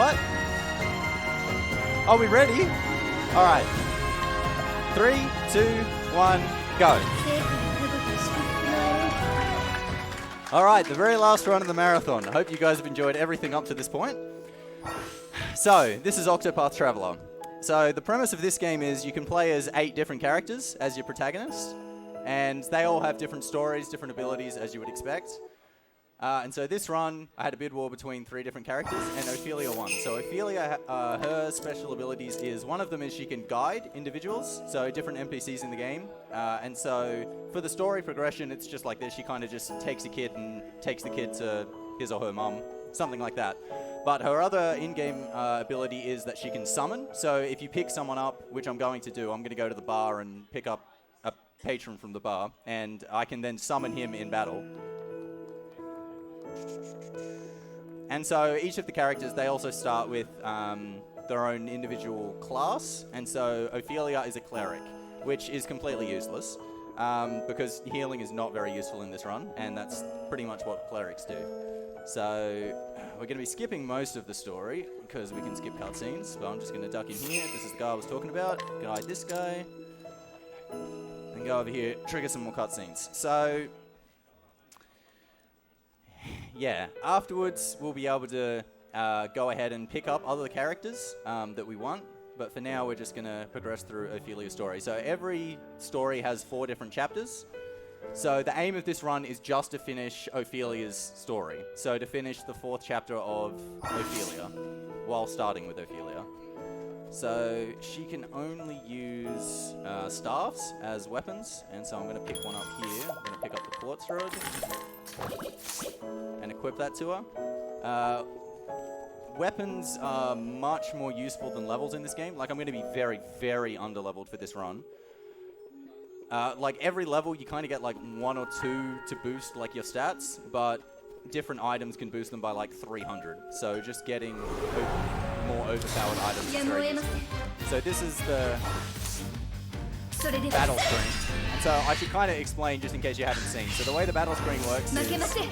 What? Are we ready? All right. 3, 2, 1, go. All right, the very last run of the marathon. I hope you guys have enjoyed everything up to this point. So, this is Octopath Traveler. So, the premise of this game is you can play as 8 different characters as your protagonist, and they all have different stories, different abilities, as you would expect. And so this run, I had a bid war between 3 different characters, and Ophilia won. So Ophilia, her special abilities is, one of them is she can guide individuals, so different NPCs in the game. And so for the story progression, it's just like this. She kind of just takes a kid and takes the kid to his or her mum, something like that. But her other in-game ability is that she can summon. So if you pick someone up, which I'm going to do, I'm going to go to the bar and pick up a patron from the bar, and I can then summon him in battle. And so each of the characters, they also start with their own individual class. And so Ophilia is a cleric, which is completely useless because healing is not very useful in this run, and that's pretty much what clerics do. So we're going to be skipping most of the story because we can skip cutscenes, but I'm just going to duck in here. This is the guy I was talking about. Guide this guy. And go over here, trigger some more cutscenes. So yeah, afterwards we'll be able to go ahead and pick up other characters that we want, but for now we're just going to progress through Ophilia's story. So every story has 4 different chapters. So the aim of this run is just to finish Ophilia's story. So to finish the 4th chapter of Ophilia, while starting with Ophilia. So she can only use staffs as weapons, and so I'm going to pick one up here. I'm going to pick up the quartz rod and equip that to her. Weapons are much more useful than levels in this game. Like, I'm going to be very, very underleveled for this run. Like, every level you kind of get like 1 or 2 to boost like your stats, but different items can boost them by like 300. So just getting more overpowered items is very useful. So this is the battle screen. And so I should kind of explain just in case you haven't seen. So the way the battle screen works is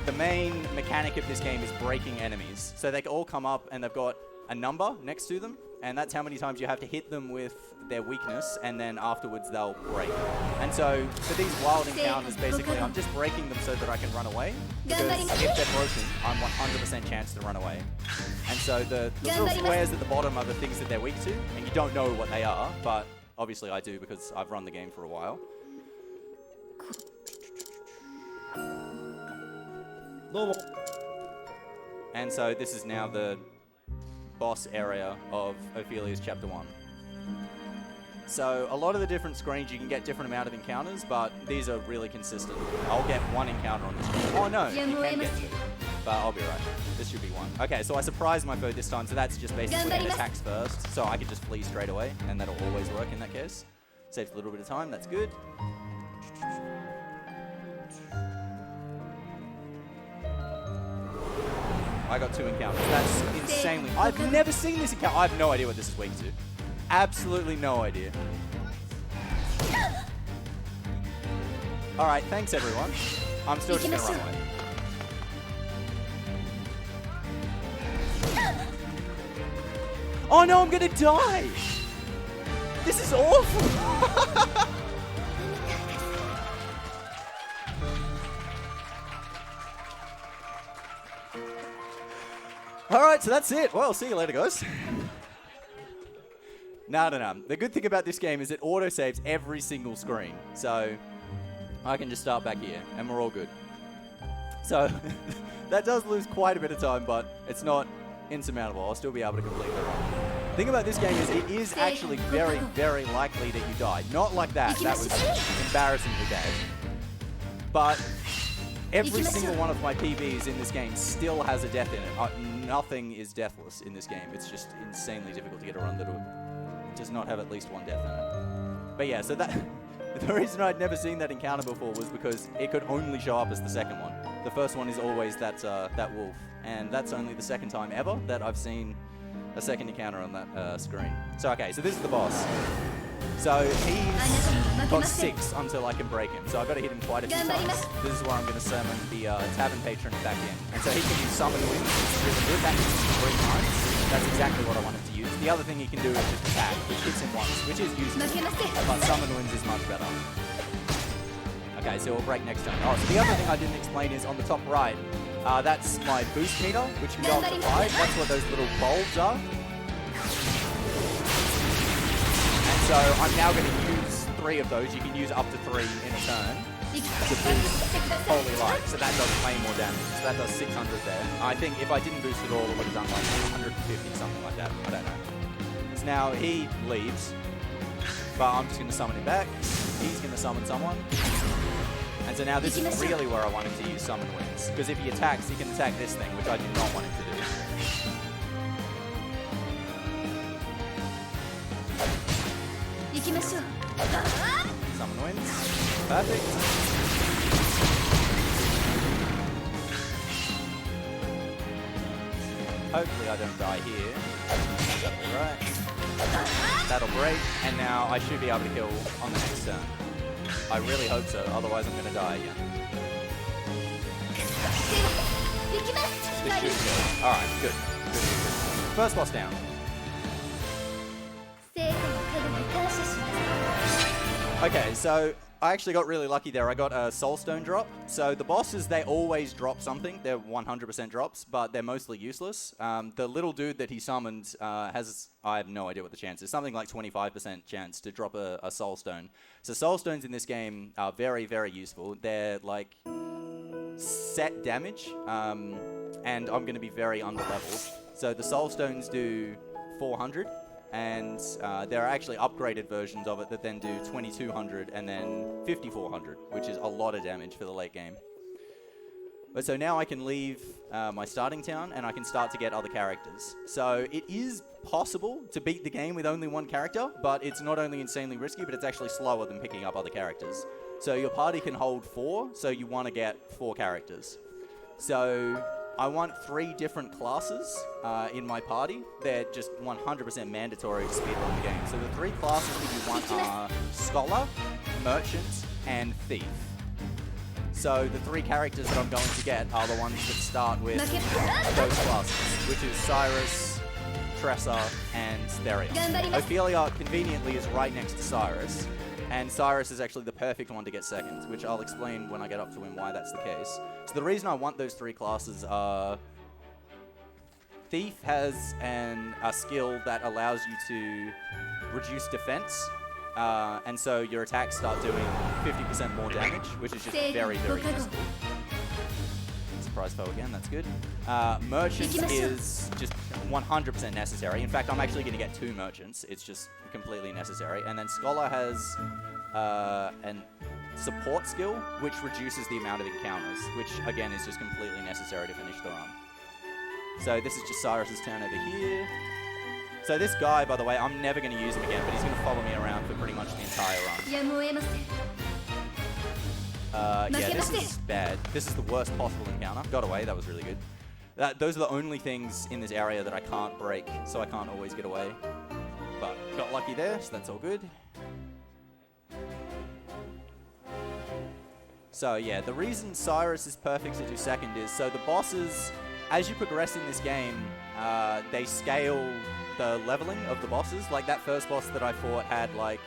the main mechanic of this game is breaking enemies. So they can all come up and they've got a number next to them, and that's how many times you have to hit them with their weakness, and then afterwards they'll break. And so for these wild encounters, basically I'm just breaking them so that I can run away, because if they're broken, I'm 100% chance to run away. And so the little squares at the bottom are the things that they're weak to, and you don't know what they are, but obviously I do because I've run the game for a while. And so this is now the boss area of Ophilia's Chapter 1. So a lot of the different screens you can get different amount of encounters, but these are really consistent. I'll get 1 encounter on this screen. Oh no, you can get 2, but I'll be right. This should be 1. Okay, so I surprised my foe this time, so that's just basically it attacks first, so I can just flee straight away, and that'll always work in that case. Saves a little bit of time, that's good. I got 2 encounters. That's insanely... I've never seen this encounter. I have no idea what this is weak to. Absolutely no idea. Alright, thanks everyone. I'm still just gonna run away. Oh no, I'm gonna die! This is awful! Alright, so that's it. Well, see you later, guys. No. The good thing about this game is it auto-saves every single screen. So I can just start back here, and we're all good. So that does lose quite a bit of time, but it's not insurmountable. I'll still be able to complete the run. The thing about this game is it is actually very, very likely that you die. Not like that. That was embarrassingly bad. But every single one of my PBs in this game still has a death in it. Nothing is deathless in this game. It's just insanely difficult to get a run that does not have at least 1 death in it. But yeah, so that the reason I'd never seen that encounter before was because it could only show up as the second one. The first one is always that wolf, and that's only the second time ever that I've seen a second encounter on that screen. So okay, so this is the boss. So he's got 6 until I can break him. So I've got to hit him quite a few times. This is where I'm going to summon the Tavern Patron back in. And so he can use Summon Winds, which is really good. That hits him 3 times. That's exactly what I wanted to use. The other thing he can do is just attack, which hits him once, which is useful. But Summon Winds is much better. Okay, so we'll break next turn. Oh, so the other thing I didn't explain is on the top right, that's my boost meter, which can go up to 5. That's what those little bulbs are. And so I'm now going to use 3 of those. You can use up to 3 in a turn to boost Holy Light. So that does way more damage. So that does 600 there. I think if I didn't boost it all, it would have done like 150, something like that. I don't know. So now he leaves, but I'm just going to summon him back. He's going to summon someone. And so now this is really where I want him to use Summon Winds. Because if he attacks, he can attack this thing, which I do not want him to do. Summon Winds. Perfect. Hopefully I don't die here. That'll be right. That'll break. And now I should be able to kill on the next turn. I really hope so, otherwise I'm going to die again. This should kill. Alright, good. First boss down. Okay, so I actually got really lucky there. I got a Soul Stone drop. So the bosses, they always drop something. They're 100% drops, but they're mostly useless. The little dude that he summoned has, I have no idea what the chance is, something like 25% chance to drop a Soul Stone. So Soul Stones in this game are very, very useful. They're like set damage, and I'm going to be very under-leveled. So the Soul Stones do 400. And there are actually upgraded versions of it that then do 2200 and then 5400, which is a lot of damage for the late game. But so now I can leave my starting town and I can start to get other characters. So it is possible to beat the game with only 1 character, but it's not only insanely risky, but it's actually slower than picking up other characters. So your party can hold 4, so you want to get 4 characters. So I want 3 different classes in my party. They're just 100% mandatory to speedrun the game. So the 3 classes that you want are Scholar, Merchant, and Thief. So the 3 characters that I'm going to get are the ones that start with those classes, which is Cyrus, Tressa, and Therion. Ophilia conveniently is right next to Cyrus. And Cyrus is actually the perfect one to get second, which I'll explain when I get up to him why that's the case. So the reason I want those 3 classes are... Thief has a skill that allows you to reduce defense, and so your attacks start doing 50% more damage, which is just very, very useful. Surprise foe again, that's good. Merchant is just 100% necessary. In fact, I'm actually going to get 2 merchants. It's just completely necessary. And then Scholar has an support skill, which reduces the amount of encounters, which again is just completely necessary to finish the run. So this is just Cyrus's turn over here. So this guy, by the way, I'm never going to use him again, but he's going to follow me around for pretty much the entire run. Yeah, this is bad. This is the worst possible encounter. Got away, that was really good. Those are the only things in this area that I can't break, so I can't always get away. But got lucky there, so that's all good. So yeah, the reason Cyrus is perfect to do second is, so the bosses, as you progress in this game, they scale the leveling of the bosses. Like that first boss that I fought had like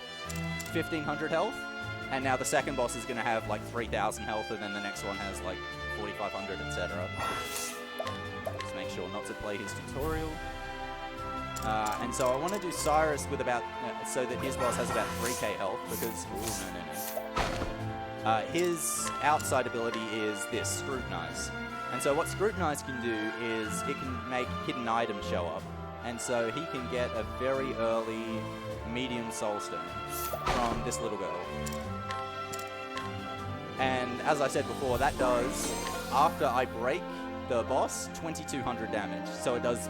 1500 health. And now the second boss is going to have like 3000 health, and then the next one has like 4500, etc. Just make sure not to play his tutorial. And so I want to do Cyrus with about, so that his boss has about 3k health, because, no. His outside ability is this, Scrutinize. And so what Scrutinize can do is it can make hidden items show up. And so he can get a very early medium soul stone from this little girl. And as I said before, that does, after I break the boss, 2200 damage. So it does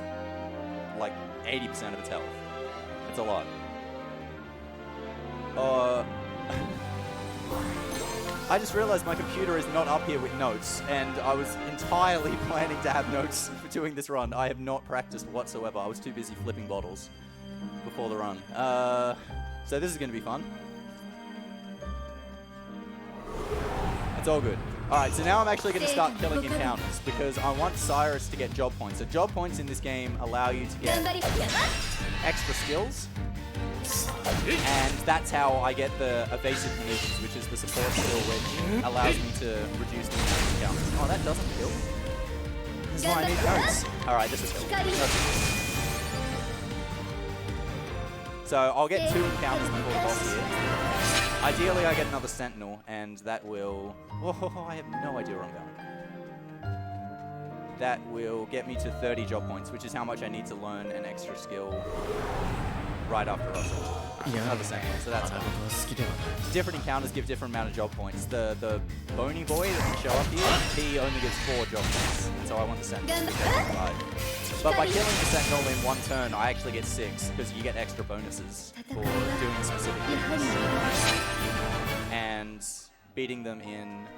like 80% of its health. It's a lot. I just realized my computer is not up here with notes, and I was entirely planning to have notes for doing this run. I have not practiced whatsoever. I was too busy flipping bottles before the run. So this is going to be fun. It's all good. Alright, so now I'm actually going to start killing encounters because I want Cyrus to get job points. So job points in this game allow you to get extra skills. And that's how I get the evasive maneuvers, which is the support skill which allows me to reduce the amount of encounters. Oh, that doesn't kill. This is why I need notes. Alright, this is cool. So I'll get 2 encounters before the boss here. Ideally, I get another Sentinel, and that will... Oh, I have no idea where I'm going. That will get me to 30 job points, which is how much I need to learn an extra skill right after Russell. Another Sentinel, so that's fine. Different encounters give different amount of job points. The bony boy that can show up here, he only gives 4 job points, and so I want the Sentinel to get 5. But by killing the Sentinel in 1 turn, I actually get 6, because you get extra bonuses for doing specific things. And beating them in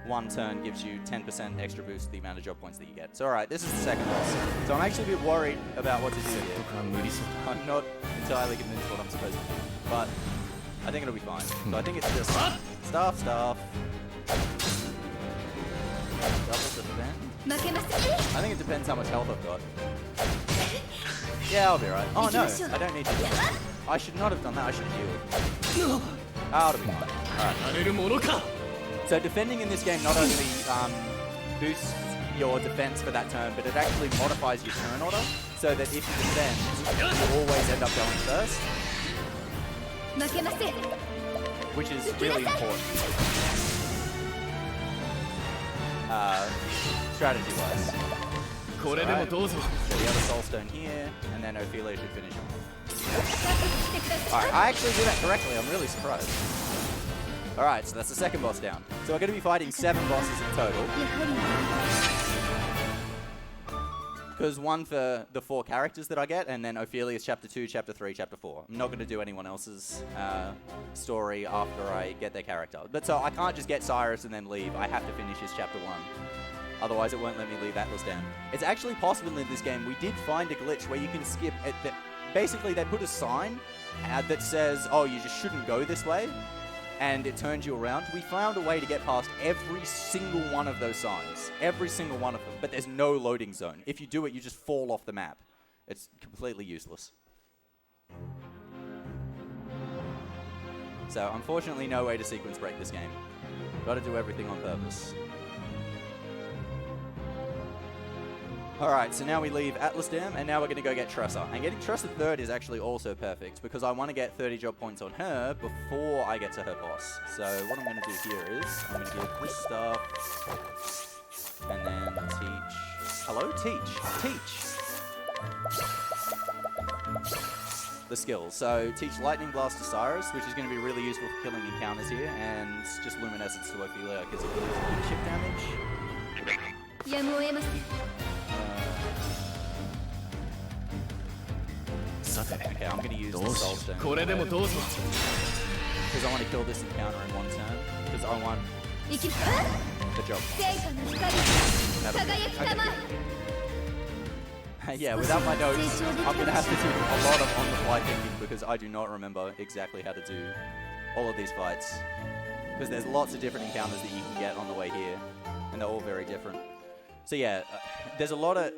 1 turn gives you 10% extra boost to the amount of job points that you get. So alright, this is the second boss. So I'm actually a bit worried about what to do here. I'm not entirely convinced what I'm supposed to do, but I think it'll be fine. So I think it's just stuff. Double defend. I think it depends how much health I've got. Yeah, I'll be right. Oh no, I don't need to do that. I should not have done that, I should have healed. Oh, it'll be fine. Alright. So defending in this game not only boosts your defense for that turn, but it actually modifies your turn order, so that if you defend, you always end up going first. Which is really important. Strategy-wise. Right. So the other Soul Stone here, and then Ophilia should finish him. Alright, I actually did that correctly, I'm really surprised. Alright, so that's the second boss down. So we're going to be fighting 7 bosses in total. Because 1 for the 4 characters that I get, and then Ophilia's Chapter 2, Chapter 3, Chapter 4. I'm not going to do anyone else's story after I get their character. But so I can't just get Cyrus and then leave. I have to finish his Chapter 1. Otherwise it won't let me leave Atlas down. It's actually possible in this game. We did find a glitch where you can skip it. Basically, they put a sign that says, oh, you just shouldn't go this way. And it turns you around. We found a way to get past every single one of those signs. Every single one of them. But there's no loading zone. If you do it, you just fall off the map. It's completely useless. So, unfortunately, no way to sequence break this game. Gotta do everything on purpose. Alright, so now we leave Atlas Dam, and now we're going to go get Tressa. And getting Tressa 3rd is actually also perfect, because I want to get 30 job points on her before I get to her boss. So what I'm going to do here is, I'm going to give this stuff, and then teach... Hello? Teach! The skills. So teach Lightning Blast to Cyrus, which is going to be really useful for killing encounters here, and just Luminescence to Ophilia, because it deals good chip damage. Okay, I'm going to use the Soul Stone. Because I want to kill this encounter in 1 turn. Because I want the job. Yeah, without my notes, I'm going to have to do a lot of on-the-fly thinking because I do not remember exactly how to do all of these fights. Because there's lots of different encounters that you can get on the way here. And they're all very different. So yeah, there's a lot of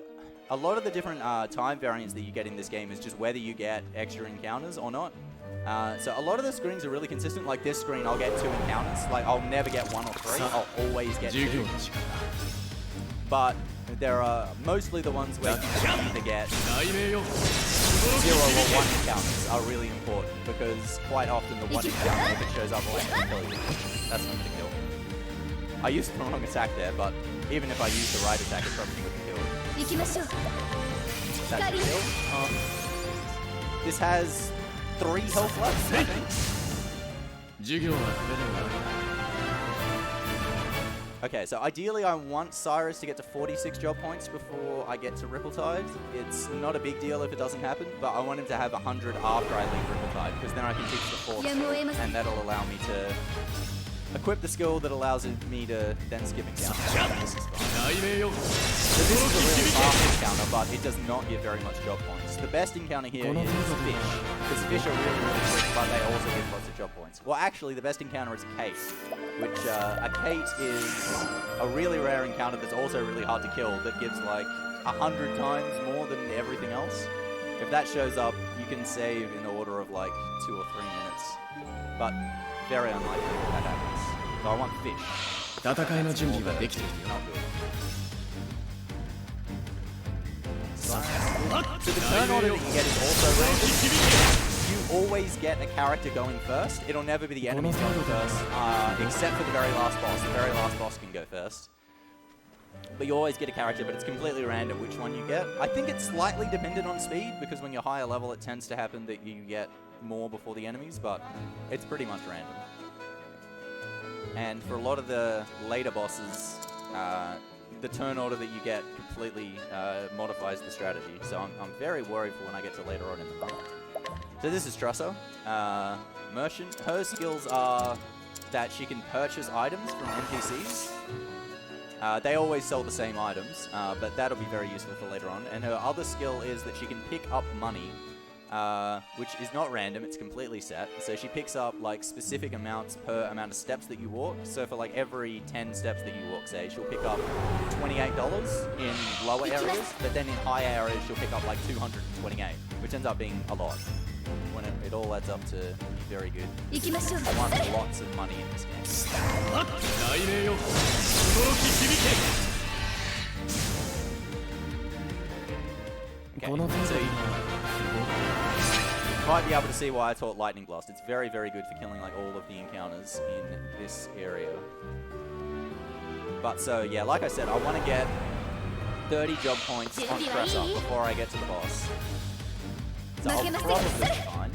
the different time variants that you get in this game is just whether you get extra encounters or not. So a lot of the screens are really consistent. Like this screen, I'll get 2 encounters. Like I'll never get 1 or 3. I'll always get 2. But there are mostly the ones where you either get 0 or 1 encounters are really important because quite often the 1 encounter, if it shows up, will actually kill you. That's not going to kill. I used the wrong attack there, but even if I use the right attack, it probably wouldn't kill. That's a kill. This has 3 health left, I think. Okay, so ideally I want Cyrus to get to 46 job points before I get to Ripple-Tide. It's not a big deal if it doesn't happen, but I want him to have 100 after I leave Ripple-Tide, because then I can teach the 4th skill, and that'll allow me to equip the skill that allows me to then skip encounter. This is fine. So this is a really fast encounter, but it does not give very much job points. The best encounter here is fish, because fish are really, really quick, but they also give lots of job points. Well, actually, the best encounter is a kate, which a kate is a really rare encounter that's also really hard to kill, that gives like 100 times more than everything else. If that shows up, you can save in the order of like 2 or 3 minutes, but very unlikely that happens. So I want fish. Not good. So the turn order that you get is also random. You always get a character going first. It'll never be the enemies going first, except for the very last boss. The very last boss can go first. But you always get a character, but it's completely random which one you get. I think it's slightly dependent on speed, because when you're higher level, it tends to happen that you get more before the enemies, but it's pretty much random. And for a lot of the later bosses, the turn order that you get completely modifies the strategy. So I'm very worried for when I get to later on in the run. So this is Tressa, merchant. Her skills are that she can purchase items from NPCs. They always sell the same items, but that'll be very useful for later on. And her other skill is that she can pick up money, which is not random, it's completely set. So she picks up like specific amounts per amount of steps that you walk. So for like every 10 steps that you walk, say, she'll pick up $28 in lower areas, but then in higher areas she'll pick up like 228, which ends up being a lot. When it all adds up to be very good. I want lots of money in this game. Okay, so you might be able to see why I taught Lightning Blast. It's very, very good for killing like all of the encounters in this area. But so, yeah, like I said, I want to get 30 job points on Tressa before I get to the boss. So I'll probably be fine.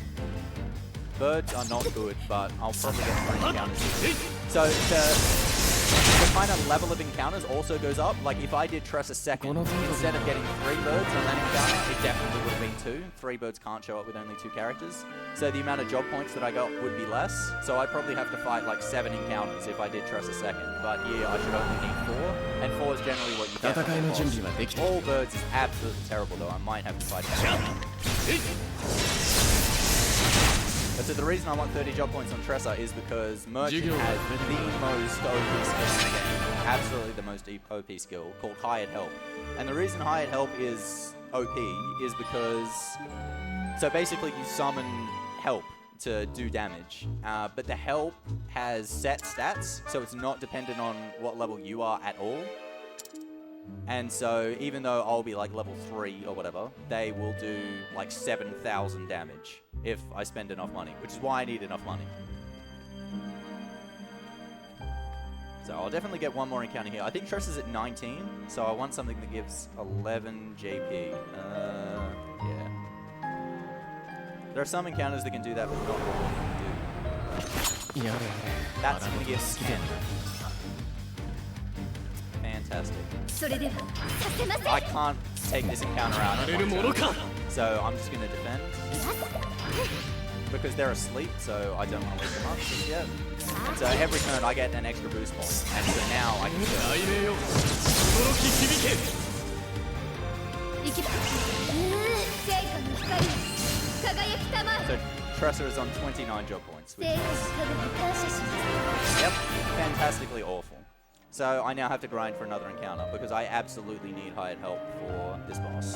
Birds are not good, but I'll probably get 3 encounters here. So the kind of level of encounters also goes up. Like if I did Tressa second, instead of getting 3 birds on that encounter, it definitely would have been 2. 3 birds can't show up with only 2 characters. So the amount of job points that I got would be less. So I'd probably have to fight like 7 encounters if I did Tressa second. But here I should only need 4. And 4 is generally what you get from the boss. All birds is absolutely terrible though. I might have to fight that. But so the reason I want 30 job points on Tressa is because Merchant has the most OP skill in the game. Absolutely the most OP skill, called Hired Help. And the reason Hired Help is OP is because... So basically you summon help to do damage. But the help has set stats, so it's not dependent on what level you are at all. And so even though I'll be like level 3 or whatever, they will do like 7,000 damage if I spend enough money, which is why I need enough money. So I'll definitely get one more encounter here. I think Tressa's at 19, so I want something that gives 11 JP. Yeah. There are some encounters that can do that, but not all of them do. That's going to give 10. Fantastic. I can't take this encounter out in one turn, so I'm just going to defend. Because they're asleep, so I don't want to wake them up just yet. And so every turn I get an extra boost point, and so now I can go. So Tressa is on 29 job points, which is fantastically awful. So I now have to grind for another encounter because I absolutely need hired help for this boss.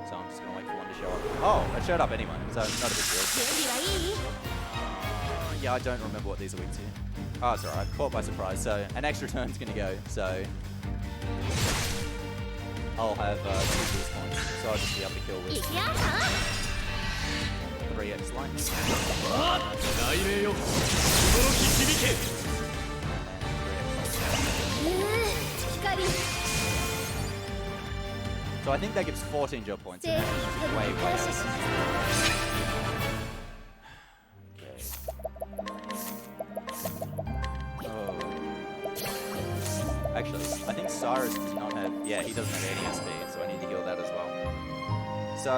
So I'm just going to wait for one to show up. Oh, it showed up anyway, so it's not a big deal. Yeah, I don't remember what these are weak to. Oh, it's alright, caught by surprise. So an extra turn's going to go, so I'll have 2 boost points. So I'll just be able to kill with 3x lightning. So I think that gives 14 job points. And that's way, way oh. Actually, I think Cyrus does not have... Yeah, he doesn't have any SP, so I need to heal that as well. So,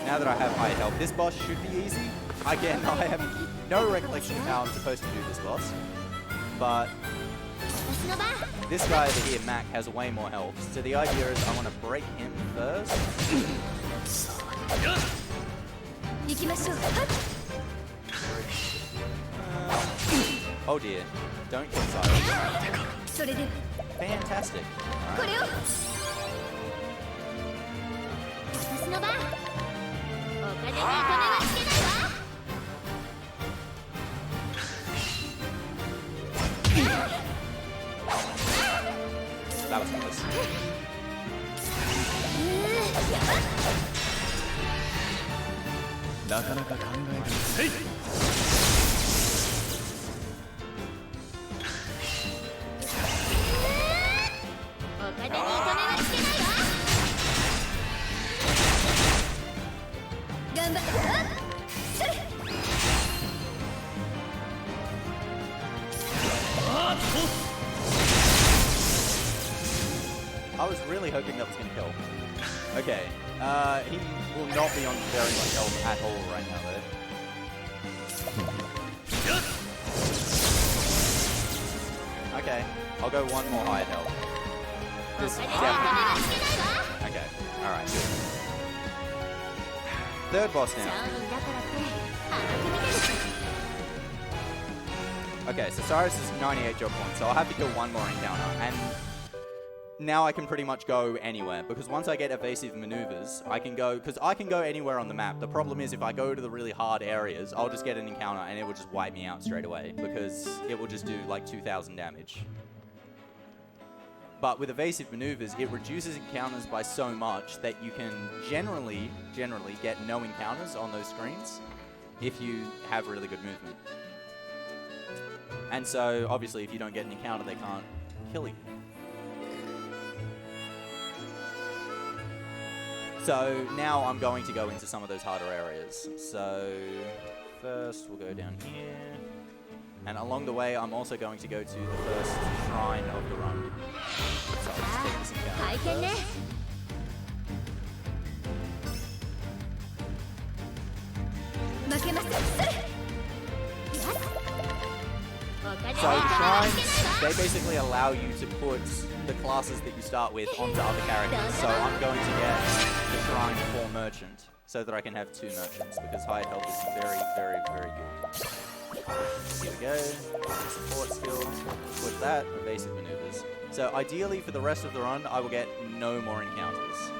now that I have high health, this boss should be easy. Again, I have no recollection of how I'm supposed to do this boss. but this guy over here, Mac, has way more health. So the idea is I want to break him first. Oh dear. Don't kill Cyrus. Fantastic. Right. That was close. I was really hoping that was going to kill. Okay, he will not be on very much health at all right now, though. Okay, I'll go one more high health. This definitely... Okay, alright, good. Third boss now. Okay, so Cyrus is 98 job points, so I'll have to kill one more encounter, and now I can pretty much go anywhere, because once I get evasive maneuvers, I can go, because I can go anywhere on the map. The problem is if I go to the really hard areas, I'll just get an encounter and it will just wipe me out straight away, because it will just do like 2,000 damage. But with evasive maneuvers, it reduces encounters by so much that you can generally get no encounters on those screens if you have really good movement. And so, obviously, if you don't get an encounter, they can't kill you. So, now I'm going to go into some of those harder areas. So, first we'll go down here. And along the way, I'm also going to go to the first shrine of the run. So I'll just take this encounter first. So the shrines, they basically allow you to put the classes that you start with onto other characters. So I'm going to get the shrine for Merchant, so that I can have 2 Merchants, because high health is very, very, very good. Here we go, support skill, with that, evasive maneuvers. So ideally for the rest of the run, I will get no more encounters.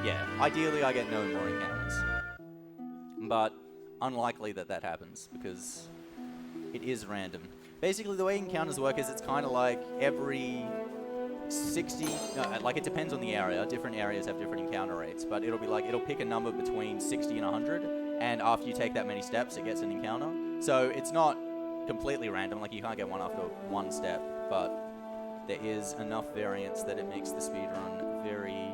Yeah, ideally I get no more encounters. But unlikely that that happens, because it is random. Basically the way encounters work is it's kind of like every 60, like it depends on the area. Different areas have different encounter rates, but it'll be like, it'll pick a number between 60 and 100, and after you take that many steps, it gets an encounter. So it's not completely random, like you can't get one after one step, but there is enough variance that it makes the speedrun very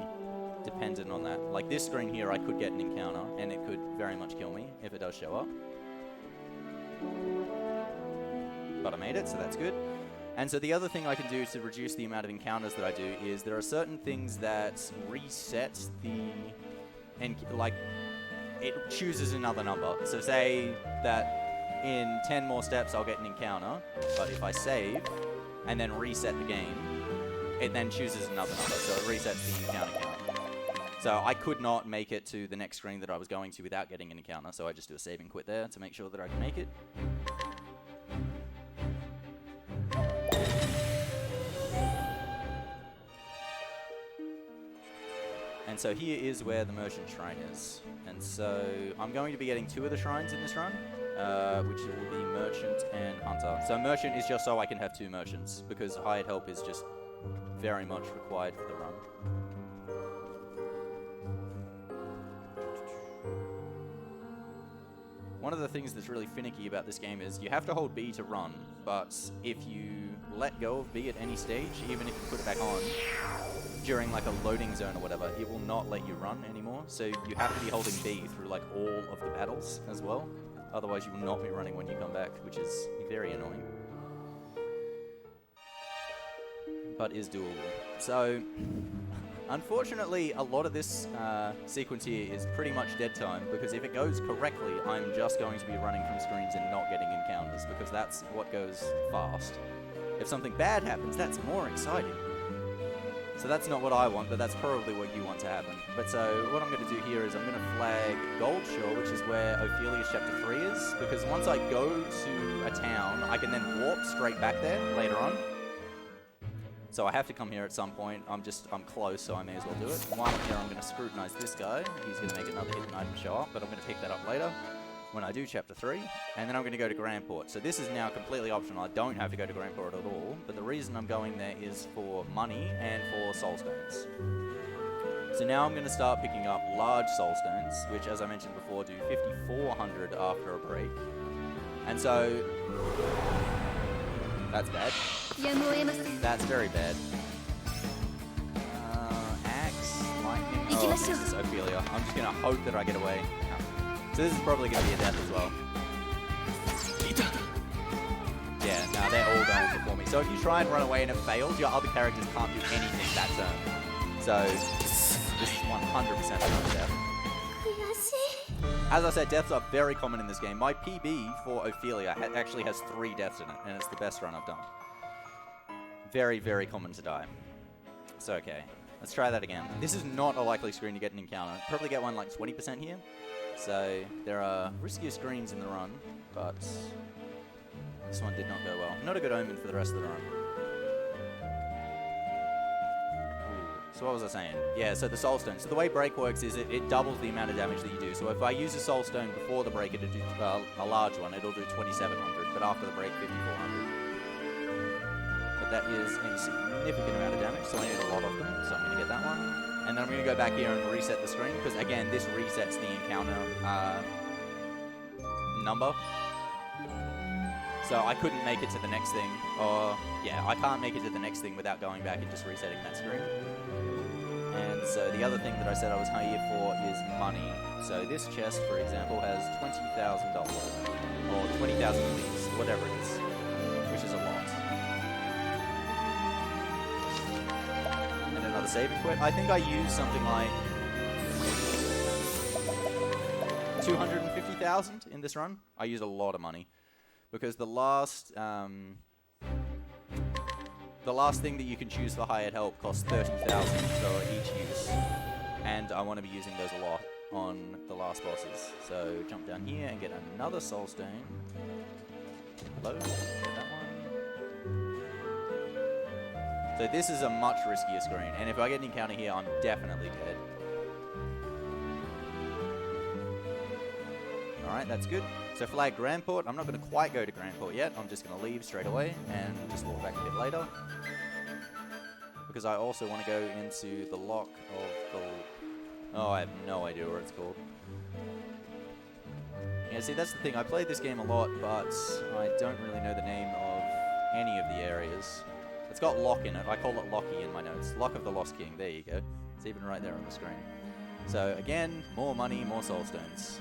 dependent on that. Like this screen here, I could get an encounter, and it could very much kill me if it does show up. But I made it, so that's good. And so the other thing I can do to reduce the amount of encounters that I do is there are certain things that reset the... and like, it chooses another number. So say that in 10 more steps I'll get an encounter, but if I save and then reset the game, it then chooses another number, so it resets the encounter count. So I could not make it to the next screen that I was going to without getting an encounter, so I just do a save and quit there to make sure that I can make it. And so here is where the Merchant Shrine is. And so I'm going to be getting 2 of the shrines in this run, which will be Merchant and Hunter. So Merchant is just so I can have 2 Merchants, because hired help is just very much required for the run. One of the things that's really finicky about this game is you have to hold B to run, but if you let go of B at any stage, even if you put it back on, during like a loading zone or whatever, it will not let you run anymore. So you have to be holding B through like all of the battles as well. Otherwise you will not be running when you come back, which is very annoying. But is doable. So, unfortunately, a lot of this sequence here is pretty much dead time, because if it goes correctly, I'm just going to be running from screens and not getting encounters, because that's what goes fast. If something bad happens, that's more exciting. So that's not what I want, but that's probably what you want to happen. But so what I'm going to do here is I'm going to flag Goldshore, which is where Ophilia's Chapter 3 is, because once I go to a town, I can then warp straight back there later on. So I have to come here at some point. I'm close, so I may as well do it. While I'm here, I'm going to scrutinize this guy. He's going to make another hidden item show up, but I'm going to pick that up later when I do Chapter 3. And then I'm going to go to Grandport. So this is now completely optional. I don't have to go to Grandport at all, but the reason I'm going there is for money and for soul stones. So now I'm going to start picking up large soul stones, which, as I mentioned before, do 5,400 after a break. And so that's bad. That's very bad. Axe, lightning. Oh, this is Ophilia. I'm just going to hope that I get away. So this is probably going to be a death as well. Yeah, no, they're all going before me. So if you try and run away and it fails, your other characters can't do anything that turn. So this is 100% another death. As I said, deaths are very common in this game. My PB for Ophilia actually has 3 deaths in it, and it's the best run I've done. Very, very common to die. So okay, let's try that again. This is not a likely screen to get an encounter. Probably get one like 20% here. So there are riskier screens in the run, but this one did not go well. Not a good omen for the rest of the run. So what was I saying? Yeah, so the soul stone. So the way break works is it doubles the amount of damage that you do. So if I use a soul stone before the break, it'll do a large one. It'll do 2,700, but after the break, 5,400. But that is a significant amount of damage, so I need a lot of them. So I'm going to get that one. And then I'm going to go back here and reset the screen, because again, this resets the encounter number. So I couldn't make it to the next thing, or yeah, I can't make it to the next thing without going back and just resetting that screen. And so the other thing that I said I was here for is money. So this chest, for example, has $20,000, or 20,000 leaves, whatever it is, which is a lot. Another saving quit. I think I used something like 250,000 in this run. I used a lot of money because the last thing that you can choose for hired help costs 30,000 for each use, and I want to be using those a lot on the last bosses. So jump down here and get another soul stone. Hello, get that one. So this is a much riskier screen, and if I get an encounter here, I'm definitely dead. Alright, that's good. So flag Grandport. I'm not going to quite go to Grandport yet. I'm just going to leave straight away and just walk back a bit later. Because I also want to go into the lock of the... Oh, I have no idea what it's called. Yeah, see, that's the thing. I played this game a lot, but I don't really know the name of any of the areas. It's got Lock in it. I call it Locky in my notes. Lock of the Lost King. There you go. It's even right there on the screen. So again, more money, more soul stones.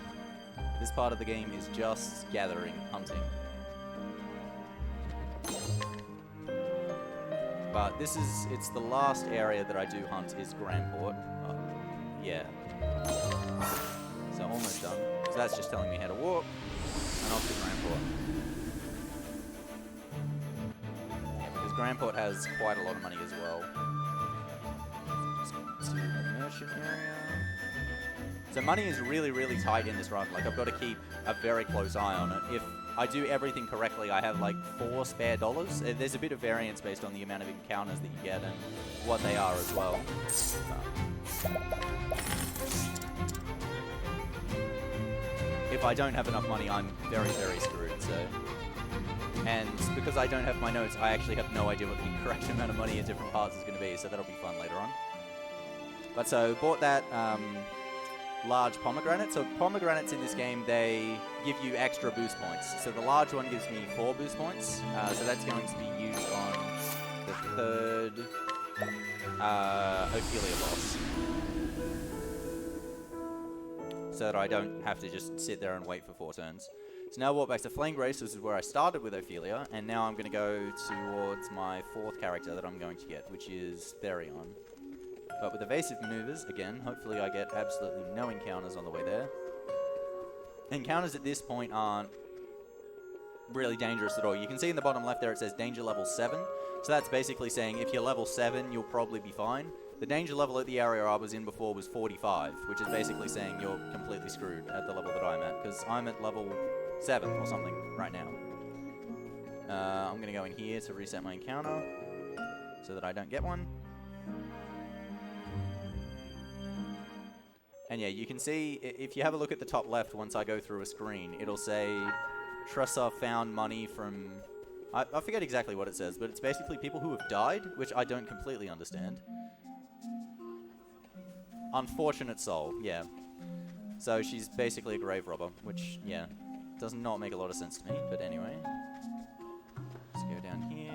This part of the game is just gathering, hunting. But it's the last area that I do hunt is Grandport. Yeah. So almost done. So that's just telling me how to walk. And off to Grandport. Grandport has quite a lot of money as well. Just go to the merchant area. So money is really, really tight in this run. Like, I've got to keep a very close eye on it. If I do everything correctly, I have like 4 spare dollars. There's a bit of variance based on the amount of encounters that you get and what they are as well. If I don't have enough money, I'm very, very screwed. So. And because I don't have my notes, I actually have no idea what the correct amount of money in different parts is going to be, so that'll be fun later on. But so, bought that large pomegranate. So pomegranates in this game, they give you extra boost points. So the large one gives me 4 boost points, so that's going to be used on the 3rd Ophilia boss. So that I don't have to just sit there and wait for 4 turns. So now I walk back to Flame Grace. This is where I started with Ophilia, and now I'm going to go towards my 4th character that I'm going to get, which is Therion. But with evasive maneuvers, again, hopefully I get absolutely no encounters on the way there. Encounters at this point aren't really dangerous at all. You can see in the bottom left there it says danger level 7. So that's basically saying if you're level 7, you'll probably be fine. The danger level at the area I was in before was 45, which is basically saying you're completely screwed at the level that I'm at, because I'm at level 7 or something right now. I'm going to go in here to reset my encounter so that I don't get one. And yeah, you can see, if you have a look at the top left once I go through a screen, it'll say Tressa found money from... I forget exactly what it says, but it's basically people who have died, which I don't completely understand. Unfortunate soul, yeah. So she's basically a grave robber, which, yeah, does not make a lot of sense to me, but anyway. Let's go down here.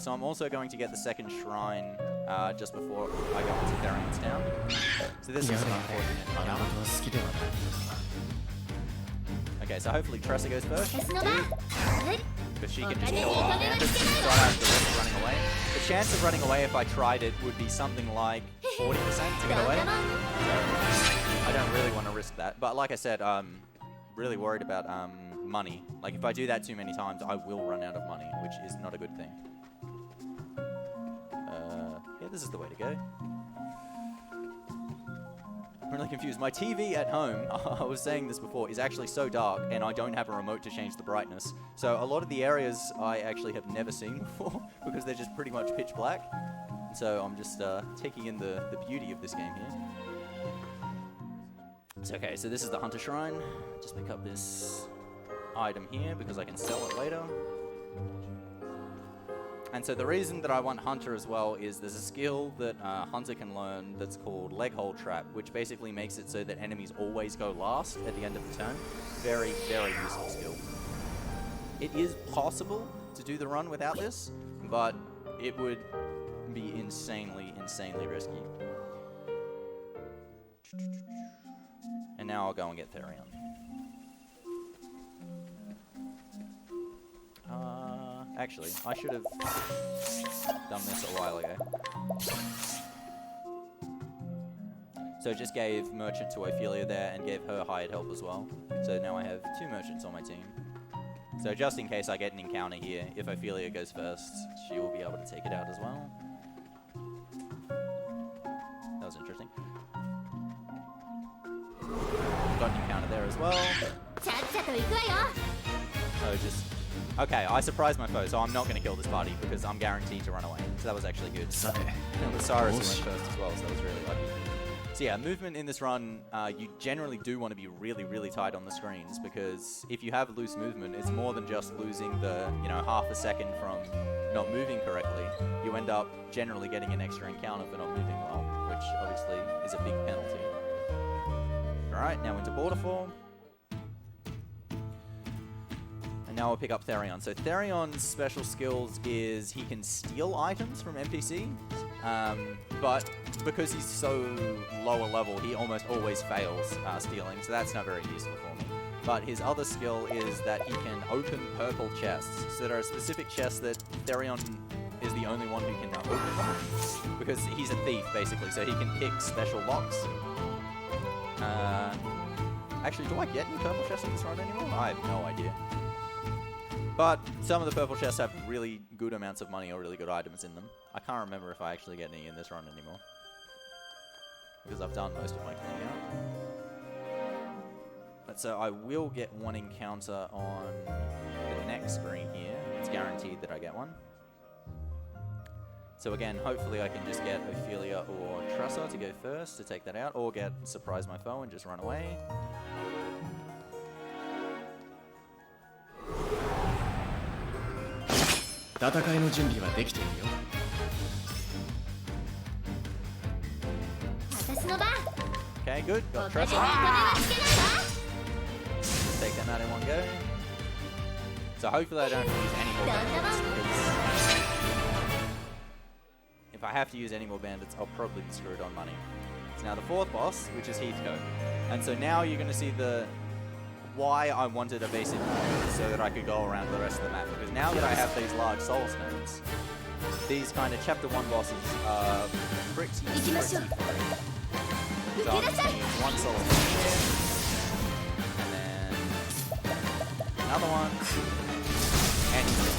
So I'm also going to get the second shrine just before I go into Therion's town. So this is an unfortunate encounter. Okay, so hopefully Tressa goes first. Because she can just kill all the bandits, so I have the risk running away. The chance of running away if I tried it would be something like 40% to get away. So I don't really want to risk that. But like I said, I'm really worried about money. Like if I do that too many times, I will run out of money, which is not a good thing. Yeah, this is the way to go. I'm really confused. My TV at home, I was saying this before, is actually so dark, and I don't have a remote to change the brightness. So a lot of the areas I actually have never seen before, because they're just pretty much pitch black. So I'm just taking in the beauty of this game here. It's okay, so this is the Hunter Shrine. Just pick up this item here, because I can sell it later. And so the reason that I want Hunter as well is there's a skill that Hunter can learn that's called Leg Hold Trap, which basically makes it so that enemies always go last at the end of the turn. Very, very useful skill. It is possible to do the run without this, but it would be insanely, insanely risky. And now I'll go and get Therion. Actually, I should have done this a while ago. So just gave Merchant to Ophilia there and gave her hired help as well. So now I have 2 merchants on my team. So just in case I get an encounter here, if Ophilia goes first, she will be able to take it out as well. That was interesting. Got an encounter there as well. So just... Okay, I surprised my foe, so I'm not going to kill this party because I'm guaranteed to run away. So that was actually good. And with Cyrus who went first as well, so that was really lucky. So yeah, movement in this run, you generally do want to be really, really tight on the screens, because if you have loose movement, it's more than just losing the, half a second from not moving correctly. You end up generally getting an extra encounter for not moving well, which obviously is a big penalty. Alright, now into border form. Now we'll pick up Therion. So Therion's special skills is he can steal items from NPCs, but because he's so lower level, he almost always fails stealing, so that's not very useful for me. But his other skill is that he can open purple chests. So there are specific chests that Therion is the only one who can open them, because he's a thief, basically, so he can pick special locks. Actually, do I get any purple chests in this run anymore? I have no idea. But some of the purple chests have really good amounts of money or really good items in them. I can't remember if I actually get any in this run anymore, because I've done most of my cleaning out. But so I will get one encounter on the next screen here. It's guaranteed that I get one. So again, hopefully I can just get Ophilia or Tressa to go first to take that out, or get surprise my foe and just run away. Okay, good. Got Tressa. Take them out in one go. So hopefully I don't have to use any more bandits, because if I have to use any more bandits, I'll probably be screwed on money. It's now the 4th boss, which is Heathcote. And so now you're going to see why I wanted a basic mode, so that I could go around the rest of the map. Because now that I have these large soul stones, these kind of chapter 1 bosses are pretty fighting. So I'm just going to use 1 soul stone here, and then another one, and he's dead.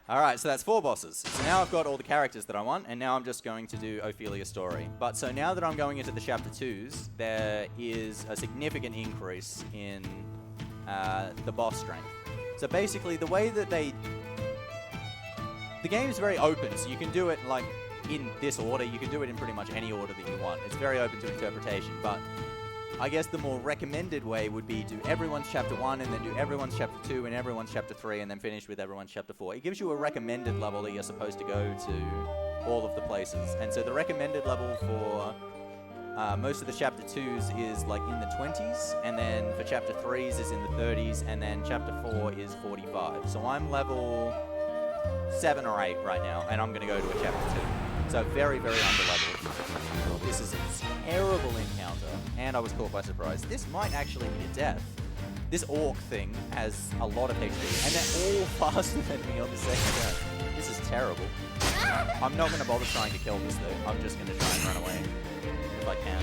Alright, so that's 4 bosses. So now I've got all the characters that I want, and now I'm just going to do Ophilia's story. But so now that I'm going into the chapter 2s, there is a significant increase in the boss strength. So basically, the way that the game is very open, so you can do it like in this order. You can do it in pretty much any order that you want. It's very open to interpretation, but I guess the more recommended way would be do everyone's chapter 1 and then do everyone's chapter 2 and everyone's chapter 3 and then finish with everyone's chapter 4. It gives you a recommended level that you're supposed to go to all of the places. And so the recommended level for most of the chapter 2s is like in the 20s, and then for chapter 3s is in the 30s, and then chapter 4 is 45. So I'm level 7 or 8 right now, and I'm going to go to a chapter 2. So very, very under-leveled. This is a terrible encounter, and I was caught by surprise. This might actually be a death. This orc thing has a lot of HP, and they're all faster than me on the second turn. This is terrible. I'm not going to bother trying to kill this, though. I'm just going to try and run away if I can.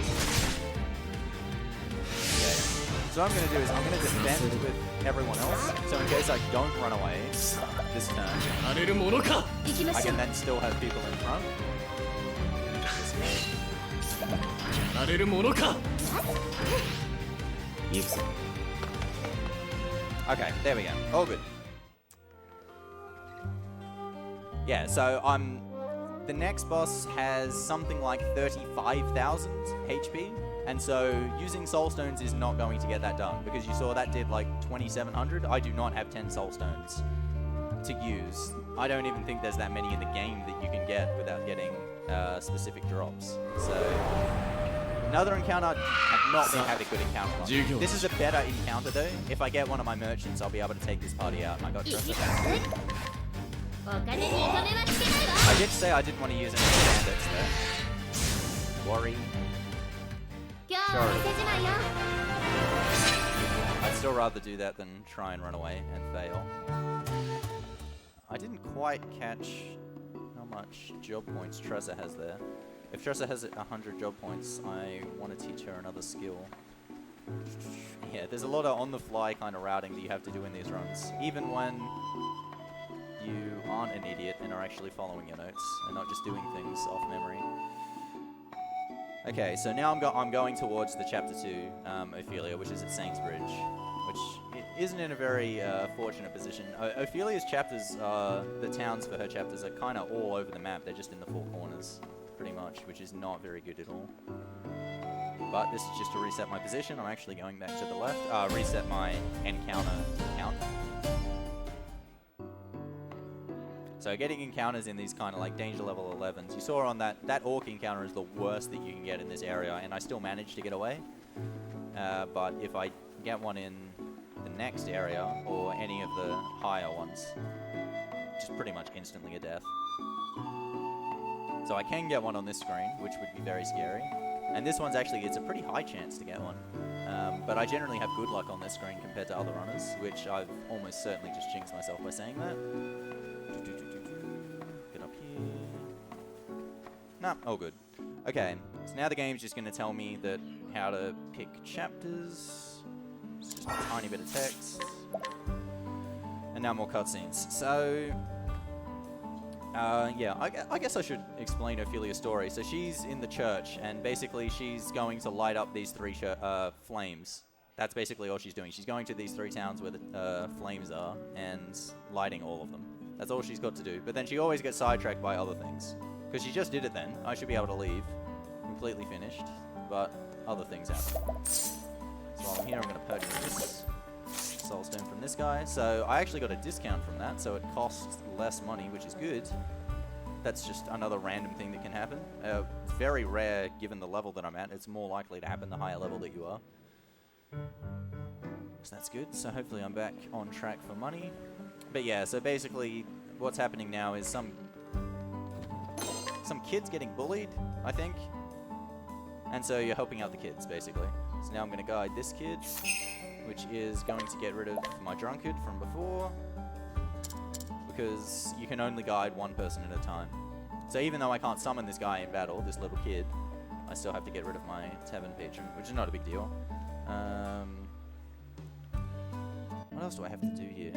Okay. So what I'm going to do is I'm going to defend with everyone else, so in case I don't run away this turn, I can then still have people in front. Okay, there we go. All good. Yeah, so the next boss has something like 35,000 HP, and so using soul stones is not going to get that done, because you saw that did like 2,700. I do not have 10 soul stones to use. I don't even think there's that many in the game that you can get without getting specific drops. So another encounter I've not been having a good encounter on. This is a better encounter though. If I get one of my merchants, I'll be able to take this party out, and I got Tressa. I did say I didn't want to use any bandits though. Worry. Sure. I'd still rather do that than try and run away and fail. I didn't quite catch how much job points Tressa has there. If Tressa has 100 job points, I want to teach her another skill. Yeah, there's a lot of on-the-fly kind of routing that you have to do in these runs, even when you aren't an idiot and are actually following your notes and not just doing things off memory. Okay, so now I'm going towards the chapter 2, Ophilia, which is at Sainsbridge, which isn't in a very fortunate position. Ophilia's chapters, the towns for her chapters are kind of all over the map. They're just in the 4 corners, pretty much, which is not very good at all. But this is just to reset my position. I'm actually going back to the left. Reset my encounter count. So getting encounters in these kind of like danger level 11s. You saw on that orc encounter is the worst that you can get in this area, and I still managed to get away. But if I get one in the next area, or any of the higher ones, just pretty much instantly a death. So I can get one on this screen, which would be very scary. And this one's actually, it's a pretty high chance to get one. But I generally have good luck on this screen compared to other runners, which I've almost certainly just jinxed myself by saying that. Get up here. Nah, all good. Okay, so now the game's just going to tell me that how to pick chapters. It's just a tiny bit of text. And now more cutscenes. So, yeah, I guess I should explain Ophilia's story. So she's in the church, and basically she's going to light up these 3 flames. That's basically all she's doing. She's going to these 3 towns where the flames are, and lighting all of them. That's all she's got to do. But then she always gets sidetracked by other things. Because she just did it then. I should be able to leave. Completely finished. But other things happen. So while I'm here, I'm going to purchase this soul stone from this guy. So I actually got a discount from that, so it costs less money, which is good. That's just another random thing that can happen. It's very rare given the level that I'm at. It's more likely to happen the higher level that you are. So that's good. So hopefully I'm back on track for money. But yeah, so basically what's happening now is some kids getting bullied, I think. And so you're helping out the kids, basically. So now I'm going to guide this kid, which is going to get rid of my drunkard from before, because you can only guide one person at a time. So even though I can't summon this guy in battle, this little kid, I still have to get rid of my tavern patron, which is not a big deal. What else do I have to do here?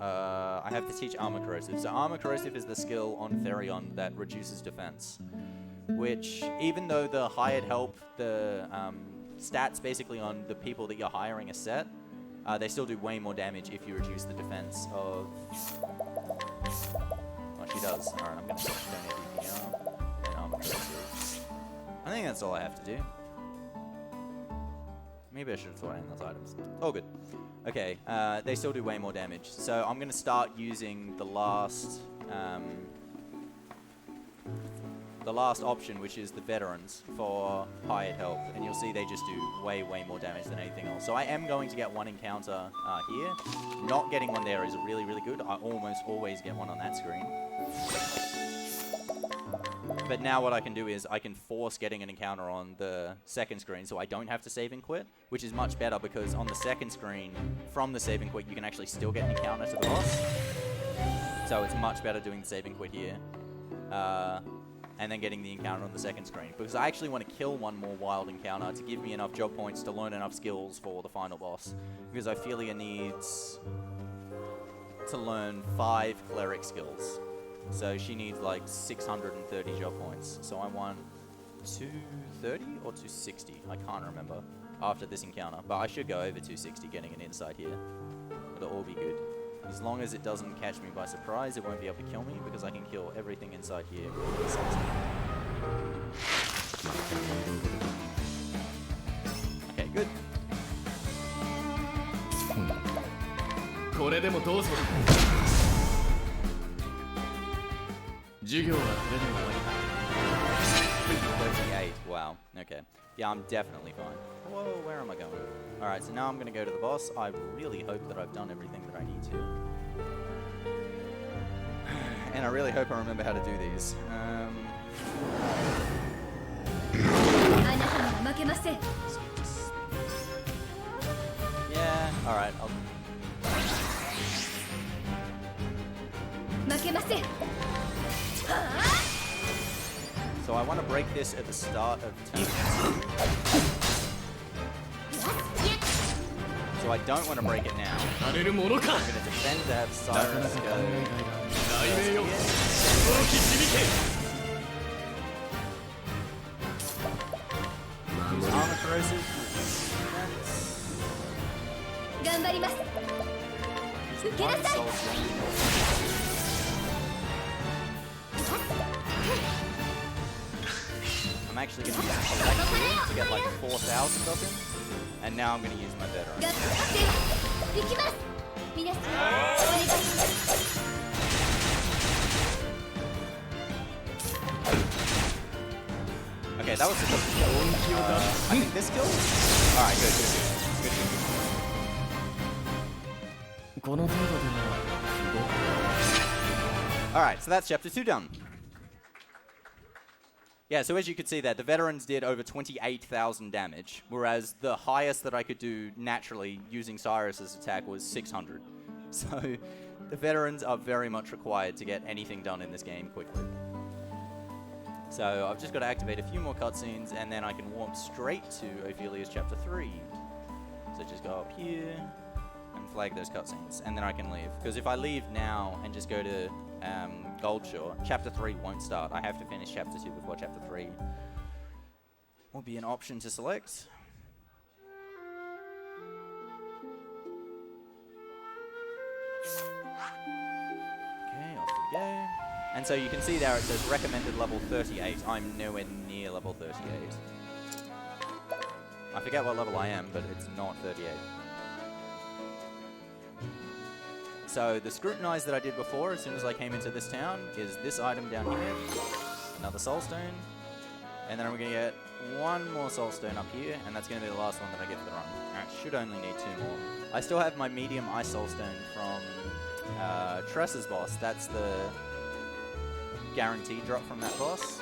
I have to teach Armor Corrosive. So Armor Corrosive is the skill on Therion that reduces defense, which even though the hired help, the stats basically on the people that you're hiring are set, they still do way more damage if you reduce the defense of... Oh, she does. Alright, I'm going to switch down DPR and Armor Corrosive. I think that's all I have to do. Maybe I should have thought in those items. Oh, good. Okay, they still do way more damage. So I'm going to start using the last option, which is the veterans for hired help. And you'll see they just do way more damage than anything else. So I am going to get one encounter here. Not getting one there is really, really good. I almost always get one on that screen. But now what I can do is I can force getting an encounter on the second screen so I don't have to save and quit, which is much better because on the second screen, from the save and quit, you can actually still get an encounter to the boss. So it's much better doing the save and quit here. And then getting the encounter on the second screen. Because I actually want to kill one more wild encounter to give me enough job points to learn enough skills for the final boss. Because Ophilia needs to learn 5 cleric skills. So she needs like 630 job points. So I want 230 or 260, I can't remember, after this encounter. But I should go over 260 getting an insight here. It'll all be good. As long as it doesn't catch me by surprise, it won't be able to kill me because I can kill everything inside here. Okay, good. Wow. Okay. Yeah, I'm definitely fine. Whoa, where am I going? Alright, so now I'm going to go to the boss. I really hope that I've done everything that I need to. And I really hope I remember how to do these. Yeah, alright. So I want to break this at the start of turn 2. So I don't want to break it now. I'm going to defend to have Cyrus go. Use Armor Corrosive. I'm actually going to use Collective to get like 4,000 of him. And now I'm going to use my veteran. Okay, that was a good skill. I think this kill? Alright, good. Alright, so that's chapter 2 done. Yeah, so as you could see there, the veterans did over 28,000 damage, whereas the highest that I could do naturally using Cyrus's attack was 600. So the veterans are very much required to get anything done in this game quickly. So I've just got to activate a few more cutscenes, and then I can warp straight to Ophilia's chapter 3. So just go up here and flag those cutscenes, and then I can leave. Because if I leave now and just go to Goldshore, chapter 3 won't start. I have to finish chapter 2 before chapter 3 will be an option to select. Okay, off we go. And so you can see there it says recommended level 38. I'm nowhere near level 38. I forget what level I am, but it's not 38. So the scrutinize that I did before, as soon as I came into this town, is this item down here. Another soulstone. And then I'm going to get one more soulstone up here, and that's going to be the last one that I get for the run. I should only need 2 more. I still have my medium ice soulstone from Tress's boss. That's the guaranteed drop from that boss.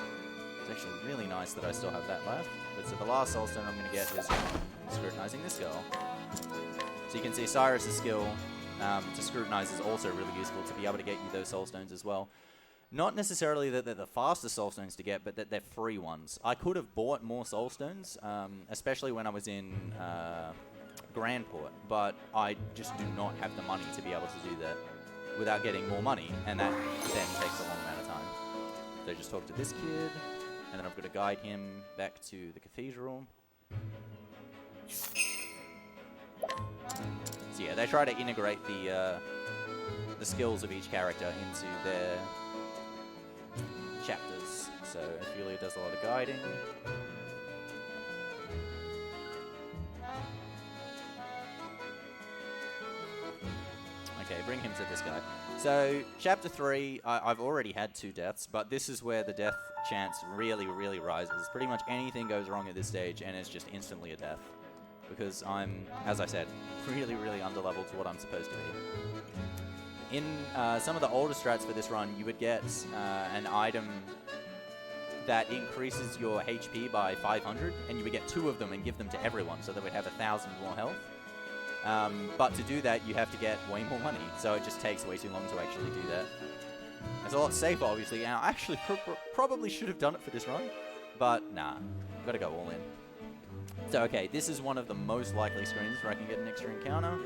It's actually really nice that I still have that left. But so the last soulstone I'm going to get is scrutinizing this girl. So you can see Cyrus's skill to scrutinize is also really useful to be able to get you those soulstones as well. Not necessarily that they're the fastest soul stones to get, but that they're free ones. I could have bought more soul stones, especially when I was in Grandport, but I just do not have the money to be able to do that without getting more money, and that then takes a long amount of time. So just talk to this kid, and then I've got to guide him back to the cathedral. So yeah, they try to integrate the skills of each character into their chapters. So Ophilia does a lot of guiding. Okay, bring him to this guy. So chapter 3, I've already had 2 deaths, but this is where the death chance really, really rises. Pretty much anything goes wrong at this stage, and it's just instantly a death. Because I'm, as I said, really, really underleveled to what I'm supposed to be. In some of the older strats for this run, you would get an item that increases your HP by 500, and you would get 2 of them and give them to everyone, so they would have 1,000 more health. But to do that, you have to get way more money, so it just takes way too long to actually do that. It's a lot safer, obviously, and I actually probably should have done it for this run, but nah, gotta go all in. So okay, this is one of the most likely screens where I can get an extra encounter.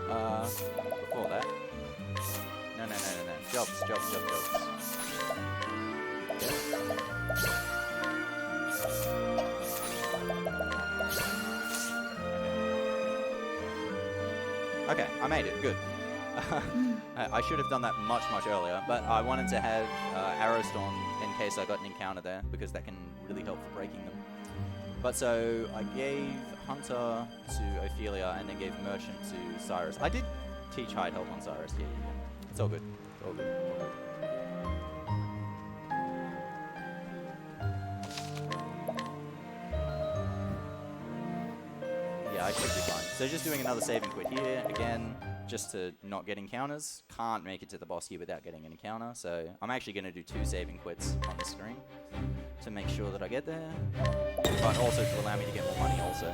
Before that. No. Jobs. Okay, I made it. Good. I should have done that much earlier, but I wanted to have Arrowstorm in case I got an encounter there, because that can really help for breaking them. But so I gave Hunter to Ophilia and then gave Merchant to Cyrus. I did teach Hide Help on Cyrus. Yeah. It's all good. It's all good. Yeah, I should be fine. So just doing another save and quit here again, just to not get encounters. Can't make it to the boss here without getting an encounter, so I'm actually going to do 2 save and quits on the screen to make sure that I get there, but also to allow me to get more money also.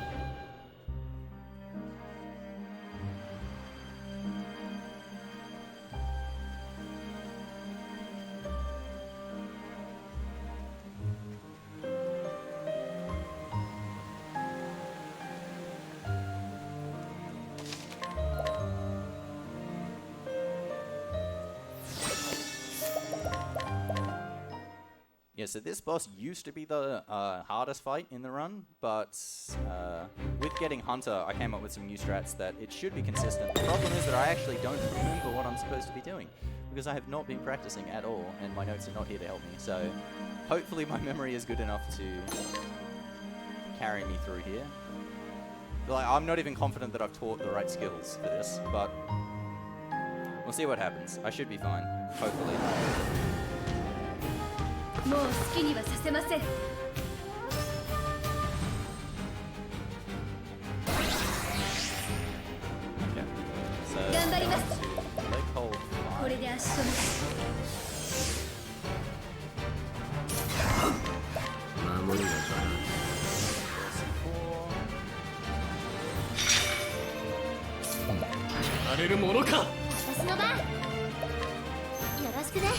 Yeah, so this boss used to be the hardest fight in the run, but with getting Hunter, I came up with some new strats that it should be consistent. The problem is that I actually don't remember what I'm supposed to be doing, because I have not been practicing at all, and my notes are not here to help me. So hopefully my memory is good enough to carry me through here. Like, I'm not even confident that I've taught the right skills for this, but we'll see what happens. I should be fine, hopefully. Okay, so leg hold 5.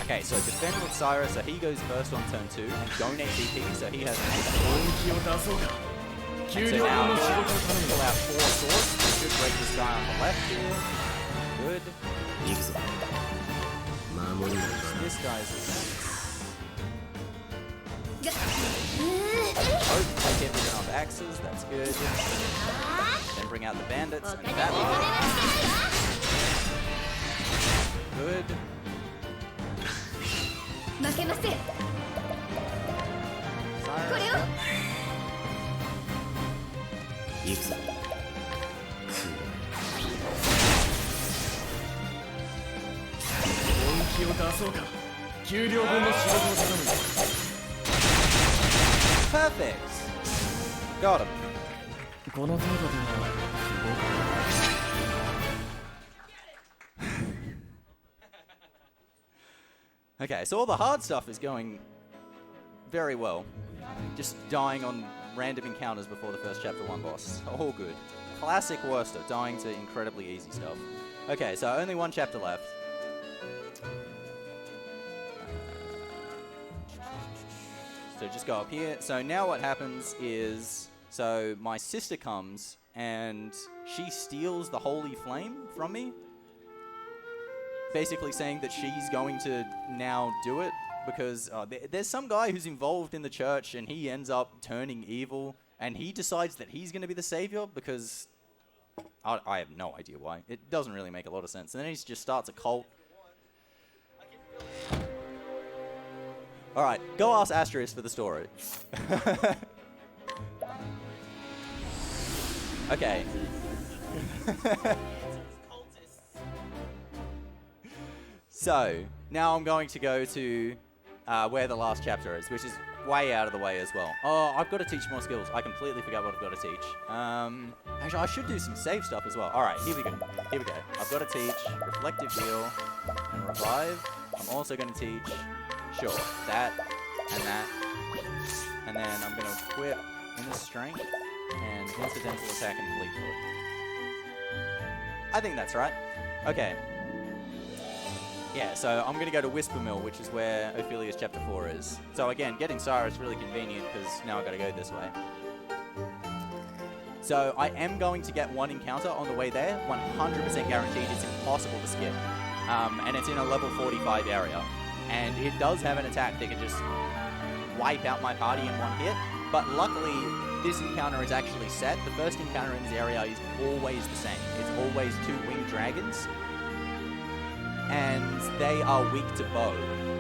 Okay, so defend with Cyrus, so he goes first on turn 2, and donate DP, so he has... And so now he should pull out 4 swords, he should break this guy on the left here. Good. This guy's defense. Hopefully hit with enough axes, that's good. Then bring out the bandits, and that good. Perfect. Got him. Okay, so all the hard stuff is going very well. Just dying on random encounters before the first chapter 1 boss. All good. Classic Worcester, dying to incredibly easy stuff. Okay, so only one chapter left. So just go up here. So now what happens is, so my sister comes and she steals the holy flame from me. Basically saying that she's going to now do it because there's some guy who's involved in the church and he ends up turning evil and he decides that he's going to be the savior because I have no idea why. It doesn't really make a lot of sense. And then he just starts a cult. Alright, go ask Asterisk for the story. Okay. So, now I'm going to go to where the last chapter is, which is way out of the way as well. Oh, I've got to teach more skills. I completely forgot what I've got to teach. Actually, I should do some save stuff as well. Alright, here we go. Here we go. I've got to teach Reflective Heal and Revive. I'm also going to teach, sure, that and that. And then I'm going to equip Inner Strength and Incidental Attack and Fleet Foot. I think that's right. Okay. Yeah, so I'm going to go to Whisper Mill, which is where Ophilia's Chapter 4 is. So again, getting Sarah is really convenient because now I've got to go this way. So I am going to get one encounter on the way there, 100% guaranteed. It's impossible to skip. And it's in a level 45 area. And it does have an attack that can just wipe out my party in one hit. But luckily, this encounter is actually set. The first encounter in this area is always the same. It's always 2 winged dragons. And they are weak to bow.